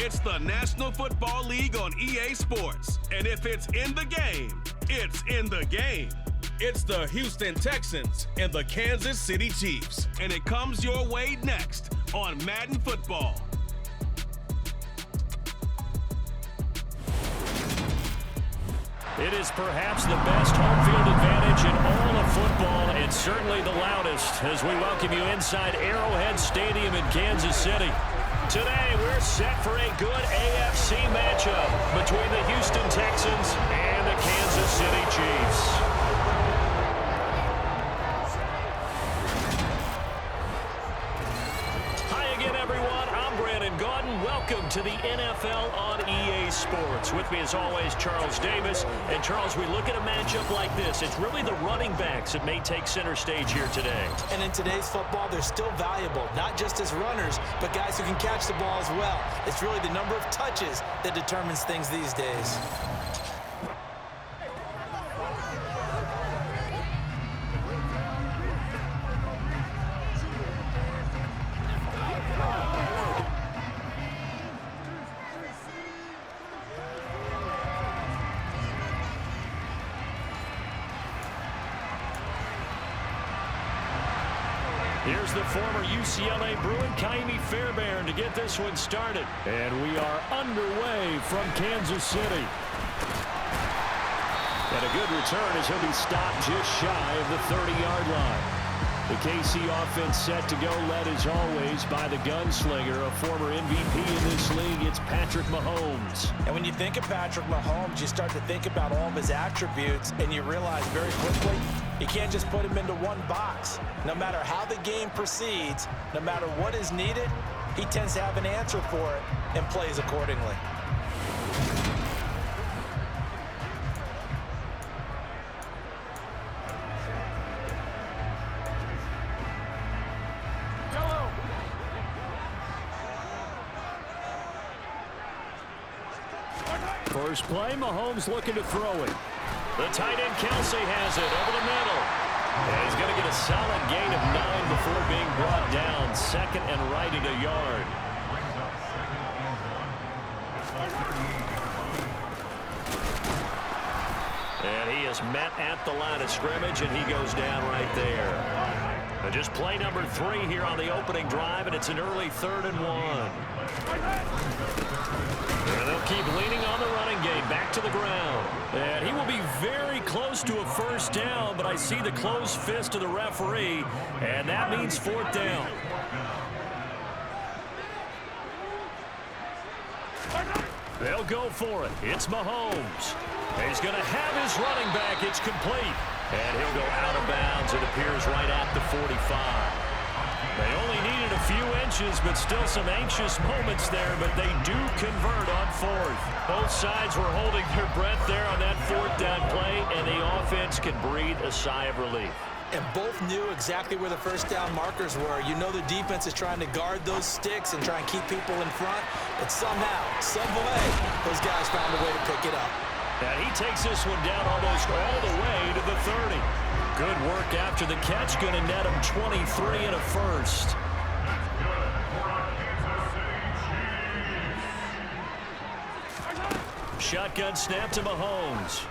It's the National Football League on EA Sports. And if it's in the game, it's in the game. It's the Houston Texans and the Kansas City Chiefs. And it comes your way next on Madden Football. It is perhaps the best home field advantage in all of football, and certainly the loudest, as we welcome you inside Arrowhead Stadium in Kansas City. Today, we're set for a good AFC matchup between the Houston Texans and the Kansas City Chiefs. Welcome to the NFL on EA Sports. With me as always, Charles Davis. And Charles, we look at a matchup like this. It's really the running backs that may take center stage here today. And in today's football, they're still valuable, not just as runners, but guys who can catch the ball as well. It's really the number of touches that determines things these days. Here's the former UCLA Bruin, Ka'imi Fairbairn, to get this one started. And we are underway from Kansas City. And a good return as he'll be stopped just shy of the 30-yard line. The KC offense set to go, led as always by the gunslinger, a former MVP in this league. It's Patrick Mahomes. And when you think of Patrick Mahomes, you start to think about all of his attributes, and you realize very quickly you can't just put him into one box. No matter how the game proceeds, no matter what is needed, he tends to have an answer for it and plays accordingly. First play, Mahomes looking to throw it. The tight end Kelsey has it over the middle. And he's going to get a solid gain of 9 before being brought down. Second and right at a yard. And he is met at the line of scrimmage, and he goes down right there. And just play number 3 here on the opening drive, and it's an early 3rd and 1. And they'll keep leaning on the running game, back to the ground. And he will be very close to a first down, but I see the closed fist of the referee, and that means 4th down. They'll go for it. It's Mahomes. He's going to have his running back. It's complete. And he'll go out of bounds. It appears right at the 45. They only needed a few inches, but still some anxious moments there, but they do convert on 4th. Both sides were holding their breath there on that 4th down play, and the offense can breathe a sigh of relief. And both knew exactly where the first down markers were. You know the defense is trying to guard those sticks and try and keep people in front, but somehow, some way, those guys found a way to pick it up. And he takes this one down almost all the way to the 30. Good work after the catch, going to net him 23 and a first. Shotgun snap to Mahomes.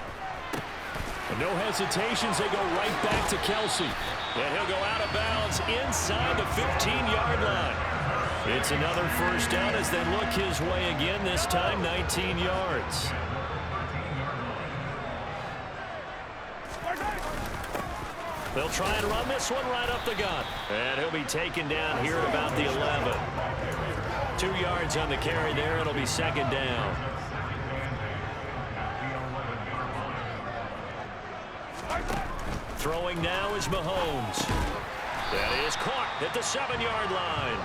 And no hesitations, they go right back to Kelsey. And he'll go out of bounds inside the 15-yard line. It's another first down as they look his way again, this time 19 yards. They'll try and run this one right up the gut. And he'll be taken down here at about the 11. 2 yards on the carry there. It'll be 2nd down. Throwing now is Mahomes. That is caught at the 7-yard line.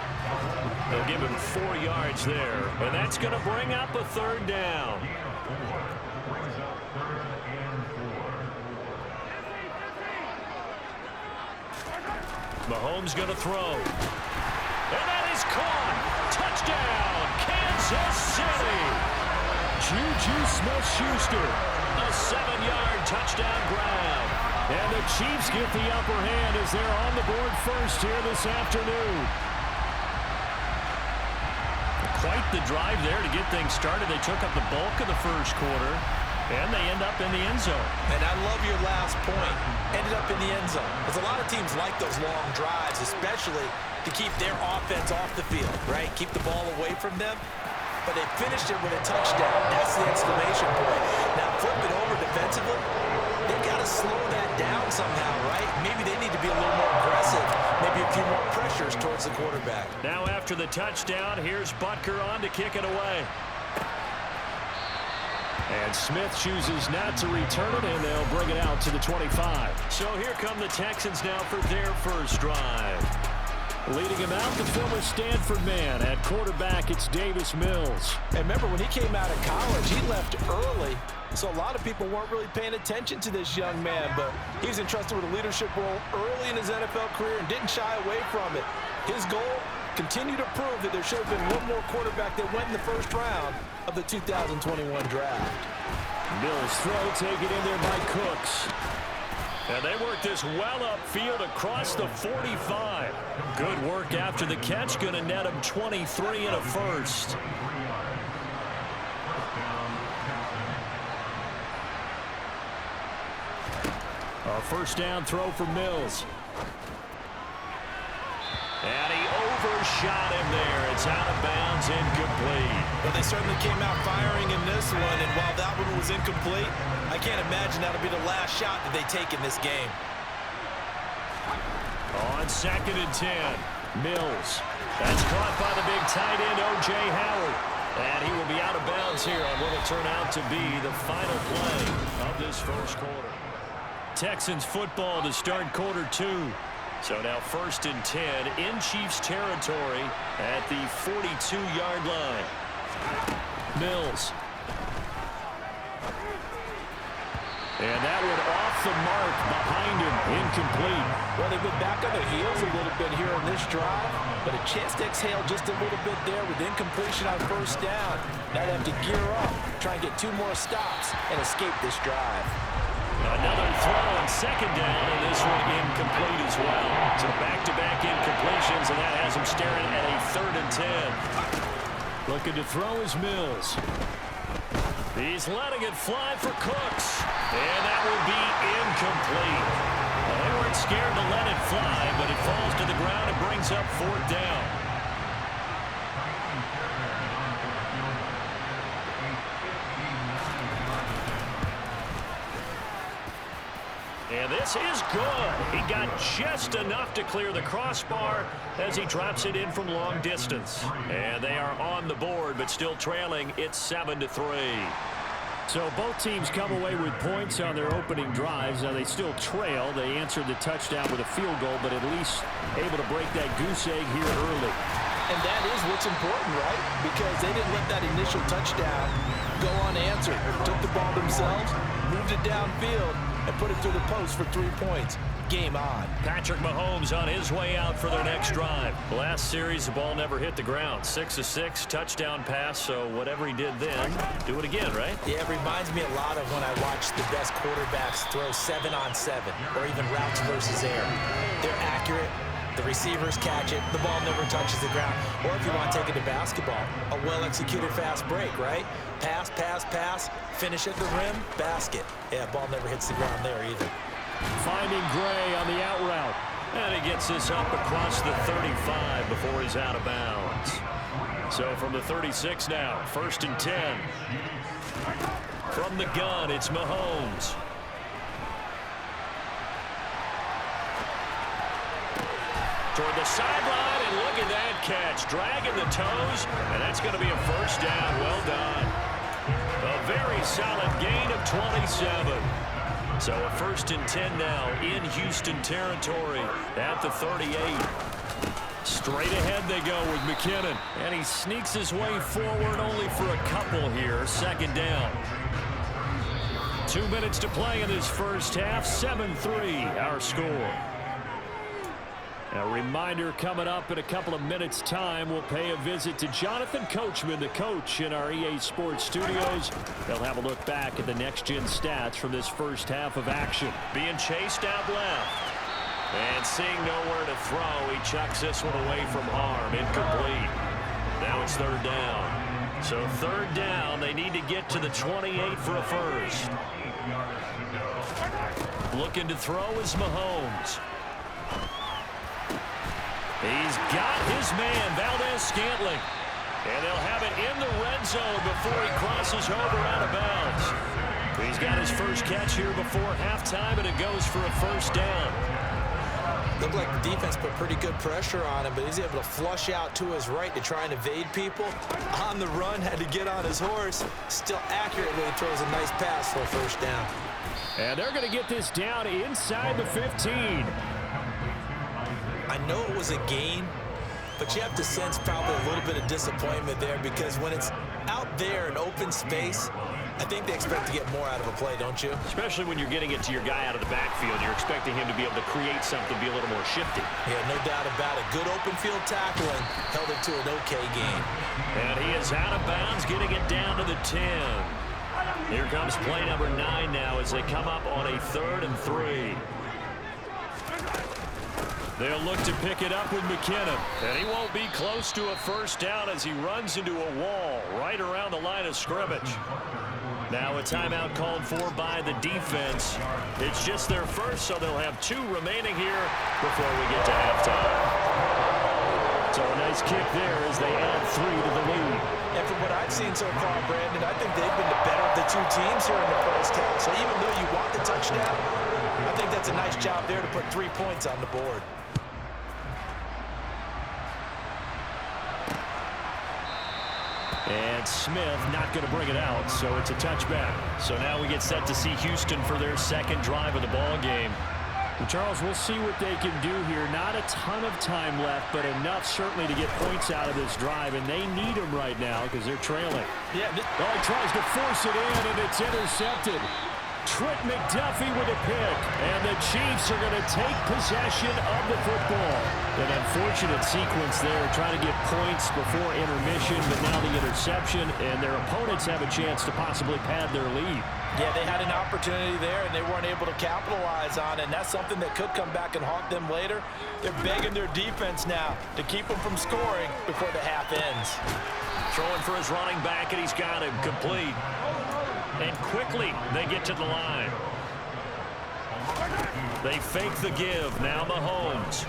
They'll give him 4 yards there. And that's going to bring up a 3rd down. Mahomes going to throw. And that is caught. Touchdown, Kansas City. Juju Smith-Schuster. A 7-yard touchdown grab. And the Chiefs get the upper hand as they're on the board first here this afternoon. quite the drive there to get things started. They took up the bulk of the first quarter, and they end up in the end zone. And I love your last point. Ended up in the end zone. Because a lot of teams like those long drives, especially to keep their offense off the field, right? Keep the ball away from them. But they finished it with a touchdown. That's the exclamation point. Now, flip it over defensively. They've got to slow that down somehow, right? Maybe they need to be a little more aggressive. Maybe a few more pressures towards the quarterback. Now after the touchdown, here's Butker on to kick it away. And Smith chooses not to return it, and they'll bring it out to the 25. So here come the Texans now for their first drive. Leading him out, the former Stanford man. At quarterback, it's Davis Mills. And remember, when he came out of college, he left early. So a lot of people weren't really paying attention to this young man. But he was entrusted with a leadership role early in his NFL career and didn't shy away from it. His goal, continue to prove that there should have been one more quarterback that went in the first round of the 2021 draft. Mills throw, take it in there by Cooks. And they work this well upfield across the 45. Good work after the catch. Going to net him 23 and a first. A first down throw for Mills. And he overshot him there. It's out of bounds, incomplete. Well, they certainly came out firing in this one, and while that one was incomplete, I can't imagine that'll be the last shot that they take in this game. On 2nd and 10, Mills. That's caught by the big tight end, O.J. Howard. And he will be out of bounds here on what will turn out to be the final play of this first quarter. Texans football to start quarter 2. So now 1st and 10 in Chiefs territory at the 42-yard line. Mills. And that one off the mark behind him, incomplete. Well, they've been back on their heels a little bit here on this drive, but a chance to exhale just a little bit there with incompletion on first down. Now they have to gear up, try and get 2 more stops and escape this drive. Another throw on 2nd down, and this one incomplete as well. So back-to-back incompletions, and that has him staring at a 3rd and 10. Looking to throw is Mills. He's letting it fly for Cooks, and that will be incomplete. Well, they weren't scared to let it fly, but it falls to the ground and brings up 4th down. And this is good. He got just enough to clear the crossbar as he drops it in from long distance. And they are on the board, but still trailing. It's 7-3. So both teams come away with points on their opening drives. Now they still trail. They answered the touchdown with a field goal, but at least able to break that goose egg here early. And that is what's important, right? Because they didn't let that initial touchdown go unanswered. Took the ball themselves, moved it downfield, and put it through the post for 3 points. Game on. Patrick Mahomes on his way out for their next drive. Last series, the ball never hit the ground. 6 of 6, touchdown pass, so whatever he did then, do it again, right? Yeah, it reminds me a lot of when I watch the best quarterbacks throw 7-on-7 or even routes versus air. They're accurate. The receivers catch it. The ball never touches the ground. Or if you want to take it to basketball, a well-executed fast break, right? Pass, pass, pass, finish at the rim, basket. Yeah, ball never hits the ground there either. Finding Gray on the out route. And he gets this up across the 35 before he's out of bounds. So from the 36 now, 1st and 10. From the gun, it's Mahomes. Toward the sideline, and look at that catch. Dragging the toes, and that's going to be a first down. Well done. A very solid gain of 27. So a 1st and 10 now in Houston territory at the 38. Straight ahead they go with McKinnon. And he sneaks his way forward only for a couple here. 2nd down. 2 minutes to play in this first half. 7-3 our score. A reminder coming up in a couple of minutes' time. We'll pay a visit to Jonathan Coachman, the coach in our EA Sports studios. They'll have a look back at the next-gen stats from this first half of action. Being chased out left. And seeing nowhere to throw, he chucks this one away from harm. Incomplete. Now it's third down. So third down, they need to get to the 28 for a first. Looking to throw is Mahomes. He's got his man, Valdez-Scantling. And they'll have it in the red zone before he crosses over out of bounds. He's got his first catch here before halftime, and it goes for a first down. Looked like the defense put pretty good pressure on him, but he's able to flush out to his right to try and evade people. On the run, had to get on his horse. Still accurately throws a nice pass for a first down. And they're going to get this down inside the 15. I know it was a gain, but you have to sense probably a little bit of disappointment there, because when it's out there in open space, I think they expect to get more out of a play, don't you? Especially when you're getting it to your guy out of the backfield. You're expecting him to be able to create something, be a little more shifty. Yeah, no doubt about it. Good open field tackling held it to an okay game. And he is out of bounds, getting it down to the 10. Here comes play number 9 now as they come up on a 3rd and 3. They'll look to pick it up with McKinnon. And he won't be close to a first down as he runs into a wall right around the line of scrimmage. Now a timeout called for by the defense. It's just their first, so they'll have 2 remaining here before we get to halftime. So a nice kick there as they add 3 to the lead. And from what I've seen so far, Brandon, I think they've been the better of the 2 teams here in the first half. So even though you want the touchdown, I think that's a nice job there to put 3 points on the board. And Smith not going to bring it out, so it's a touchback. So now we get set to see Houston for their second drive of the ball game. Well, Charles, we'll see what they can do here. Not a ton of time left, but enough certainly to get points out of this drive, and they need them right now because they're trailing. Yeah, oh, he tries to force it in, and it's intercepted. Trent McDuffie with a pick, and the Chiefs are going to take possession of the football. An unfortunate sequence there, trying to get points before intermission, but now the interception, and their opponents have a chance to possibly pad their lead. Yeah, they had an opportunity there, and they weren't able to capitalize on it, and that's something that could come back and haunt them later. They're begging their defense now to keep them from scoring before the half ends. Throwing for his running back, and he's got him complete. And quickly, they get to the line. They fake the give. Now Mahomes.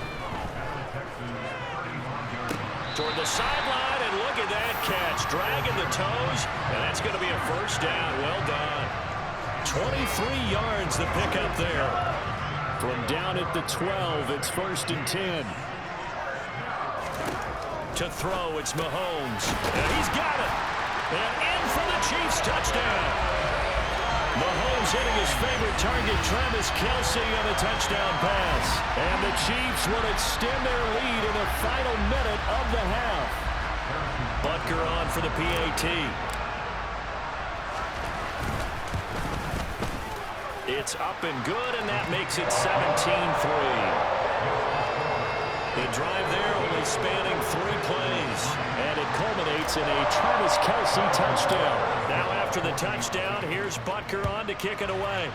Toward the sideline, and look at that catch. Dragging the toes, and that's going to be a first down. Well done. 23 yards the pickup there. From down at the 12, it's 1st and 10. To throw, it's Mahomes. And he's got it. And in for the Chiefs touchdown. Mahomes hitting his favorite target, Travis Kelce, on a touchdown pass. And the Chiefs will extend their lead in the final minute of the half. Butker on for the PAT. It's up and good, and that makes it 17-3. The drive there only spanning 3 plays. And it culminates in a Travis Kelce touchdown. Now after the touchdown, here's Butker on to kick it away.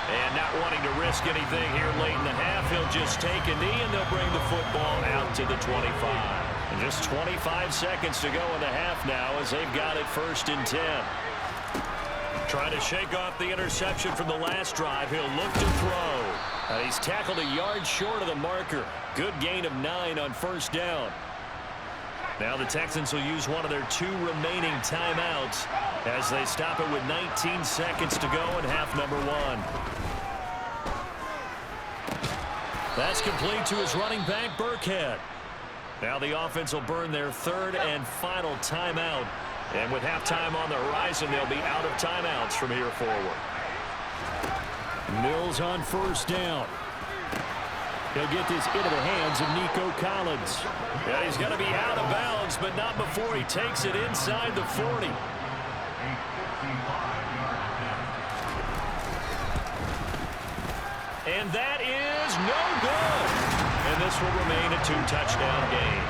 And not wanting to risk anything here late in the half, he'll just take a knee, and they'll bring the football out to the 25. And just 25 seconds to go in the half now as they've got it 1st and 10. Trying to shake off the interception from the last drive. He'll look to throw. And he's tackled a yard short of the marker. Good gain of 9 on 1st down. Now the Texans will use one of their 2 remaining timeouts as they stop it with 19 seconds to go in half number 1. That's complete to his running back, Burkhead. Now the offense will burn their 3rd and final timeout. And with halftime on the horizon, they'll be out of timeouts from here forward. Mills on 1st down. He'll get this into the hands of Nico Collins. Yeah, he's going to be out of bounds, but not before he takes it inside the 40. And that is no good. And this will remain a 2-touchdown game.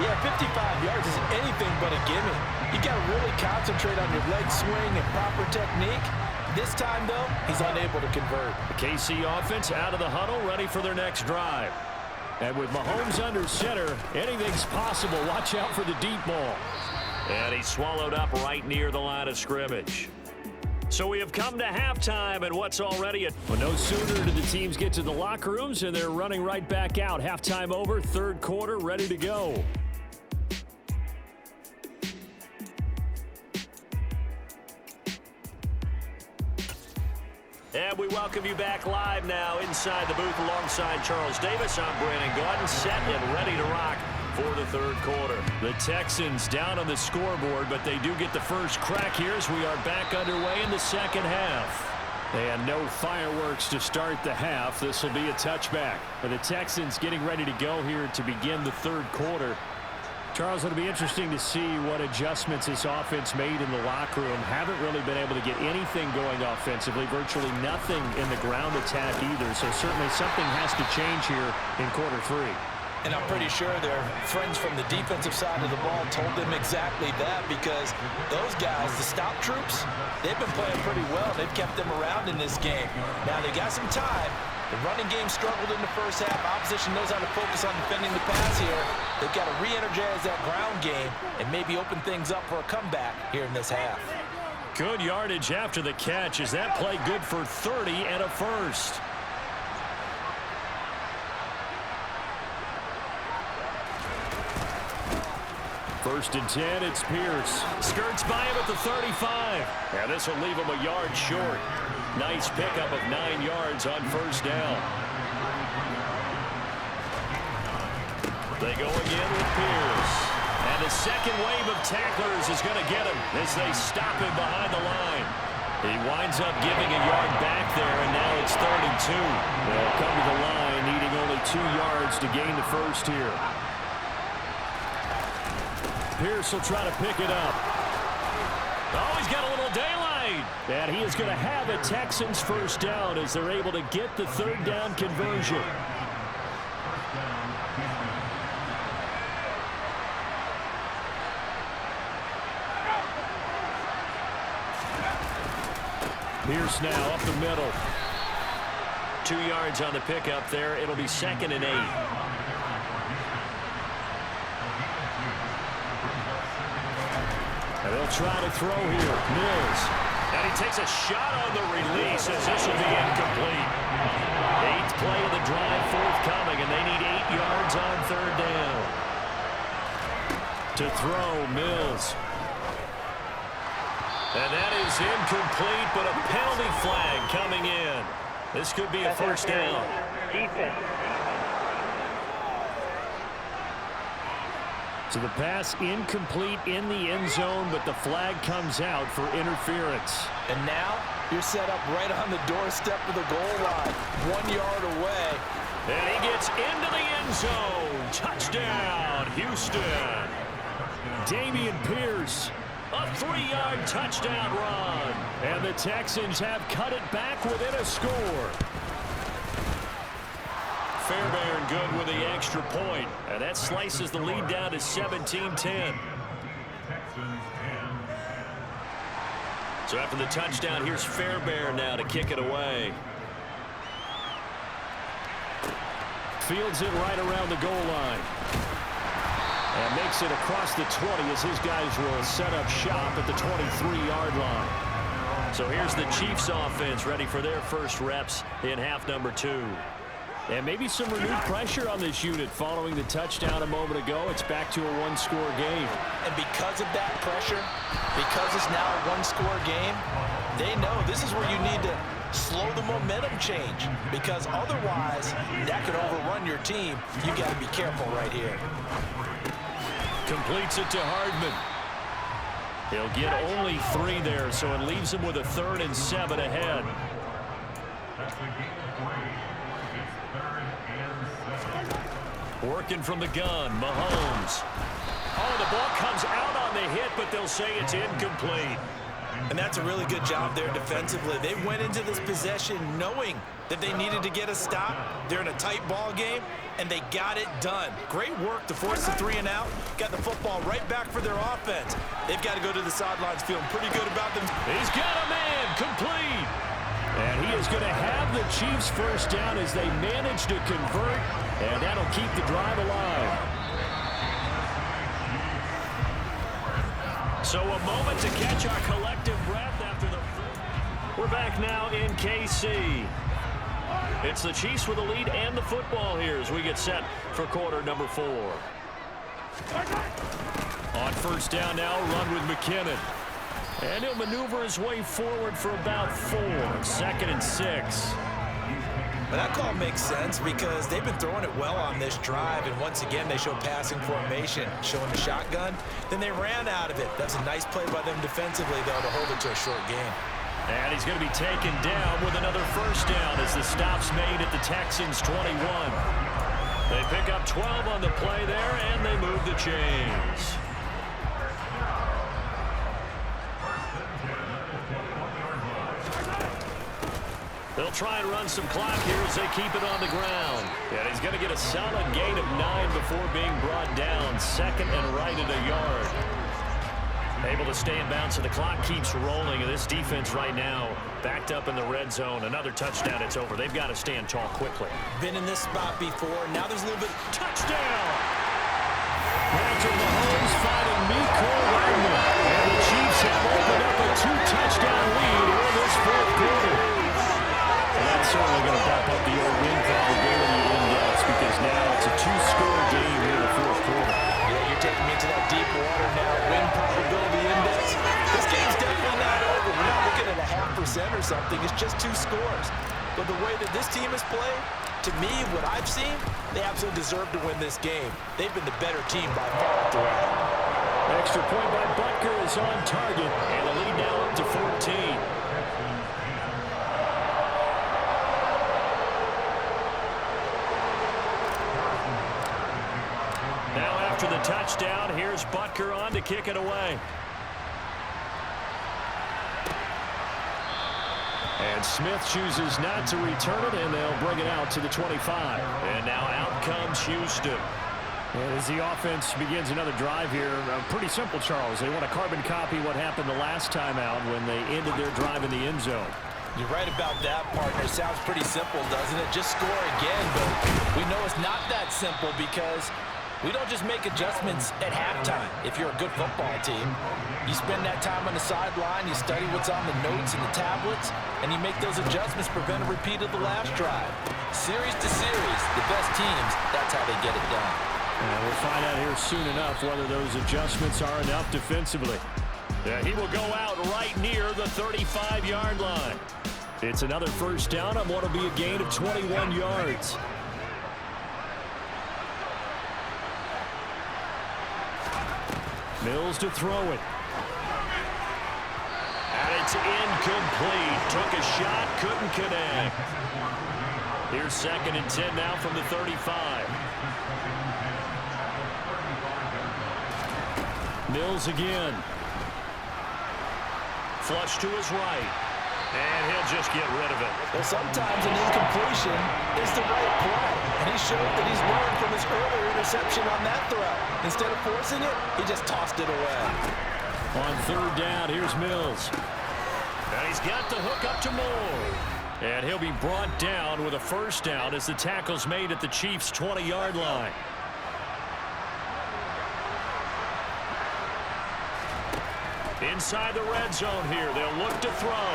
Yeah, 55 yards is anything but a gimme. You got to really concentrate on your leg swing and proper technique. This time, though, he's unable to convert. The KC offense out of the huddle, ready for their next drive. And with Mahomes under center, anything's possible. Watch out for the deep ball. And he's swallowed up right near the line of scrimmage. So we have come to halftime, and what's already a... Well, no sooner do the teams get to the locker rooms, and they're running right back out. Halftime over, third quarter, ready to go. And we welcome you back live now inside the booth alongside Charles Davis. I'm Brandon Gordon, set and ready to rock for the third quarter. The Texans down on the scoreboard, but they do get the first crack here as we are back underway in the second half. And no fireworks to start the half. This will be a touchback. For the Texans getting ready to go here to begin the third quarter. Charles, it'll be interesting to see what adjustments this offense made in the locker room. Haven't really been able to get anything going offensively. Virtually nothing in the ground attack either. So certainly something has to change here in quarter three. And I'm pretty sure their friends from the defensive side of the ball told them exactly that, because those guys, the stop troops, they've been playing pretty well. They've kept them around in this game. Now they got some time. The running game struggled in the first half. Opposition knows how to focus on defending the pass here. They've got to re-energize that ground game and maybe open things up for a comeback here in this half. Good yardage after the catch. Is that play good for 30 and a first? First and 10, it's Pierce. Skirts by him at the 35. And this will leave him a yard short. Nice pickup of 9 yards on first down. They go again with Pierce. And the second wave of tacklers is going to get him as they stop him behind the line. He winds up giving a yard back there, and now it's 3rd and 2. They'll come to the line needing only 2 yards to gain the first here. Pierce will try to pick it up. Oh, he's got a little daylight. And he is going to have a Texans first down as they're able to get the third down conversion. Pierce now up the middle. 2 yards on the pickup there. It'll be 2nd and 8. And they'll try to throw here. Mills. And he takes a shot on the release as this will be incomplete. 8th play of the drive forthcoming, and they need 8 yards on 3rd down. To throw, Mills. And that is incomplete, but a penalty flag coming in. This could be a first down. So the pass incomplete in the end zone, but the flag comes out for interference. And now you're set up right on the doorstep of the goal line, 1 yard away. And he gets into the end zone. Touchdown, Houston. Dameon Pierce. A 3-yard touchdown run. And the Texans have cut it back within a score. Fairbairn good with the extra point, and that slices the lead down to 17-10. So after the touchdown, here's Fairbairn now to kick it away. Fields it right around the goal line. And makes it across the 20 as his guys will set up shop at the 23-yard line. So here's the Chiefs offense ready for their first reps in half number 2. And maybe some renewed pressure on this unit following the touchdown a moment ago. It's back to a one-score game. And because of that pressure, because it's now a one-score game, they know this is where you need to slow the momentum change, because otherwise that could overrun your team. You got to be careful right here. Completes it to Hardman. He'll get only 3 there, so it leaves him with a 3rd and 7 ahead. Working from the gun, Mahomes. Oh, the ball comes out on the hit, but they'll say it's incomplete. And that's a really good job there defensively. They went into this possession knowing that they needed to get a stop. They're in a tight ball game, and they got it done. Great work to force the 3 and out. Got the football right back for their offense. They've got to go to the sidelines feeling pretty good about them. He's got a man, complete. And he is going to have the Chiefs first down as they manage to convert And that'll keep the drive alive. So a moment to catch our collective breath after the... We're back now in KC. It's the Chiefs with the lead and the football here as we get set for quarter number 4. On first down now, run with McKinnon. And he'll maneuver his way forward for about 4. 2nd and 6. But that call makes sense because they've been throwing it well on this drive, and once again they show passing formation, showing the shotgun. Then they ran out of it. That's a nice play by them defensively, though, to hold it to a short game. And he's going to be taken down with another first down as the stop's made at the Texans' 21. They pick up 12 on the play there, and they move the chains. They'll try and run some clock here as they keep it on the ground. And he's going to get a solid gain of 9 before being brought down. 2nd and right at a yard. Able to stay in bounds, so the clock keeps rolling. And this defense right now backed up in the red zone. Another touchdown, it's over. They've got to stand tall quickly. Been in this spot before. Now there's a little bit. Touchdown! Patrick Mahomes finding Miko Hardman. And the Chiefs have opened up a 2-touchdown lead in this fourth quarter. And that's certainly going to bump up the old win probability index because now it's a 2-score game here in the fourth quarter. Yeah, you're taking me to that deep water now. Win probability index. This game's definitely not over. We're not looking at a 0.5% or something. It's just 2 scores. But the way that this team has played, to me, what I've seen, they absolutely deserve to win this game. They've been the better team by far throughout. Extra point by Butker is on target, and the lead now up to 14. After the touchdown, here's Butker on to kick it away. And Smith chooses not to return it, and they'll bring it out to the 25. And now out comes Houston. And as the offense begins another drive here, pretty simple, Charles. They want to carbon copy what happened the last time out when they ended their drive in the end zone. You're right about that, partner. It sounds pretty simple, doesn't it? Just score again, but we know it's not that simple because we don't just make adjustments at halftime. If you're a good football team, you spend that time on the sideline, you study what's on the notes and the tablets, and you make those adjustments, prevent a repeat of the last drive. Series to series, the best teams, that's how they get it done. And we'll find out here soon enough whether those adjustments are enough defensively. Yeah, he will go out right near the 35-yard line. It's another first down on what will be a gain of 21 yards. Mills to throw it. And it's incomplete. Took a shot, couldn't connect. Here's 2nd and 10 now from the 35. Mills again. Flush to his right. And he'll just get rid of it. Well, sometimes an incompletion is the right play. And he showed that he's learned from his earlier interception on that throw. Instead of forcing it, he just tossed it away. On third down, here's Mills. And he's got the hook up to Moore. And he'll be brought down with a first down as the tackle's made at the Chiefs' 20-yard line. Inside the red zone here. They'll look to throw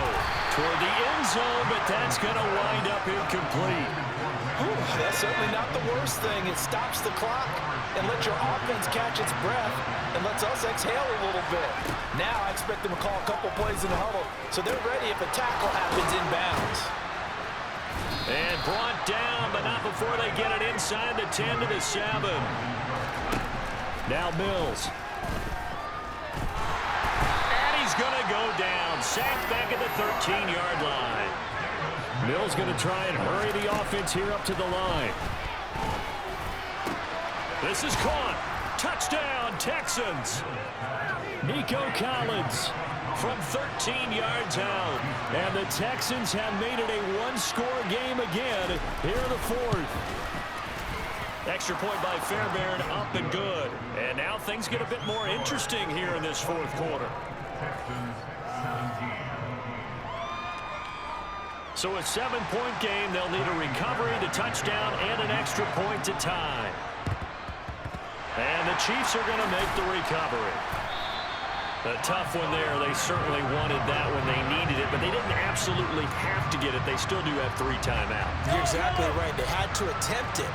toward the end zone, but that's going to wind up incomplete. Ooh, that's certainly not the worst thing. It stops the clock and lets your offense catch its breath and lets us exhale a little bit. Now I expect them to call a couple plays in the huddle so they're ready if a tackle happens inbounds. And brought down, but not before they get it inside the 10 to the 7. Now Mills. He's going to go down. Sacked back at the 13-yard line. Mills going to try and hurry the offense here up to the line. This is caught. Touchdown, Texans. Nico Collins from 13 yards out. And the Texans have made it a one-score game again here in the fourth. Extra point by Fairbairn, up and good. And now things get a bit more interesting here in this fourth quarter. So a 7-point game. They'll need a recovery, the touchdown, and an extra point to tie. And the Chiefs are going to make the recovery. A tough one there. They certainly wanted that when they needed it, but they didn't absolutely have to get it. They still do have 3 timeouts. You're exactly right. They had to attempt it.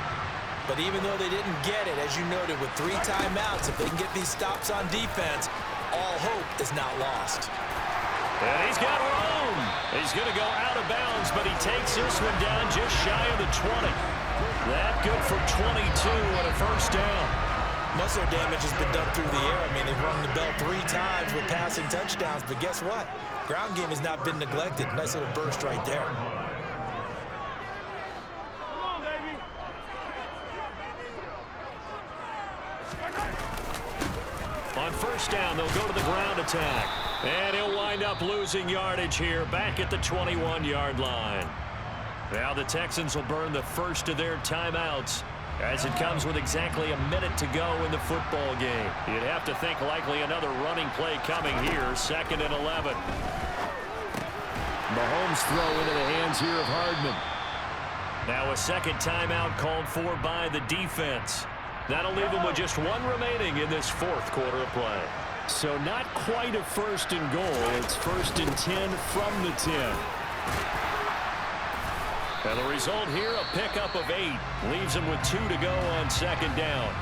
But even though they didn't get it, as you noted, with 3 timeouts, if they can get these stops on defense, all hope is not lost. And he's got room. He's going to go out of bounds, but he takes this one down just shy of the 20. That good for 22 and a first down. Most of their damage has been done through the air. I mean, they've rung the bell 3 times with passing touchdowns, but guess what? Ground game has not been neglected. Nice little burst right there. On first down, they'll go to the ground attack. And he'll wind up losing yardage here, back at the 21-yard line. Now the Texans will burn the first of their timeouts, as it comes with exactly a minute to go in the football game. You'd have to think likely another running play coming here, 2nd and 11. Mahomes throw into the hands here of Hardman. Now a second timeout called for by the defense. That'll leave them with just 1 remaining in this 4th quarter of play. So not quite a 1st and goal. It's 1st and 10 from the 10. And the result here, a pickup of 8. Leaves them with 2 to go on 2nd down.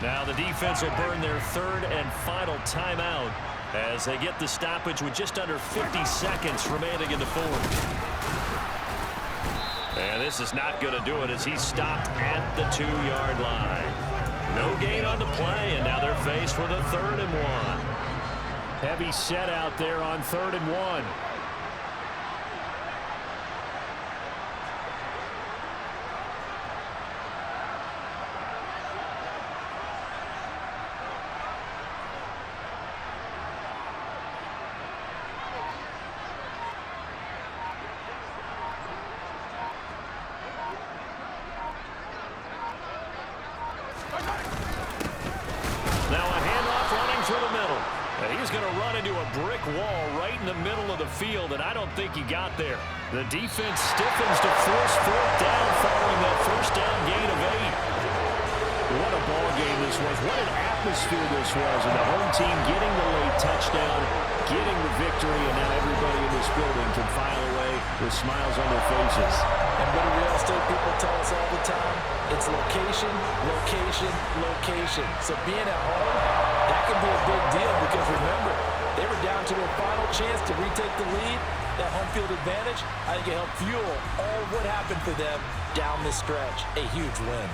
Now the defense will burn their 3rd and final timeout as they get the stoppage with just under 50 seconds remaining in the 4th. And this is not going to do it as he's stopped at the 2-yard line. No gain on the play, and now they're faced with a 3rd and 1. Heavy set out there on 3rd and 1. Now a handoff running through the middle. And he's going to run into a brick wall right in the middle of the field, and I don't think he got there. The defense stiffens to force 4th down following that first down gain of 8. What a ball game this was. What an atmosphere this was. And the home team getting the late touchdown, getting the victory, and now everybody in this building can file away with smiles on their faces. And what do real estate people tell us all the time? It's location, location, location. So being at home, that can be a big deal because remember, they were down to their final chance to retake the lead. That home field advantage, I think it helped fuel all of what happened for them down this stretch. A huge win.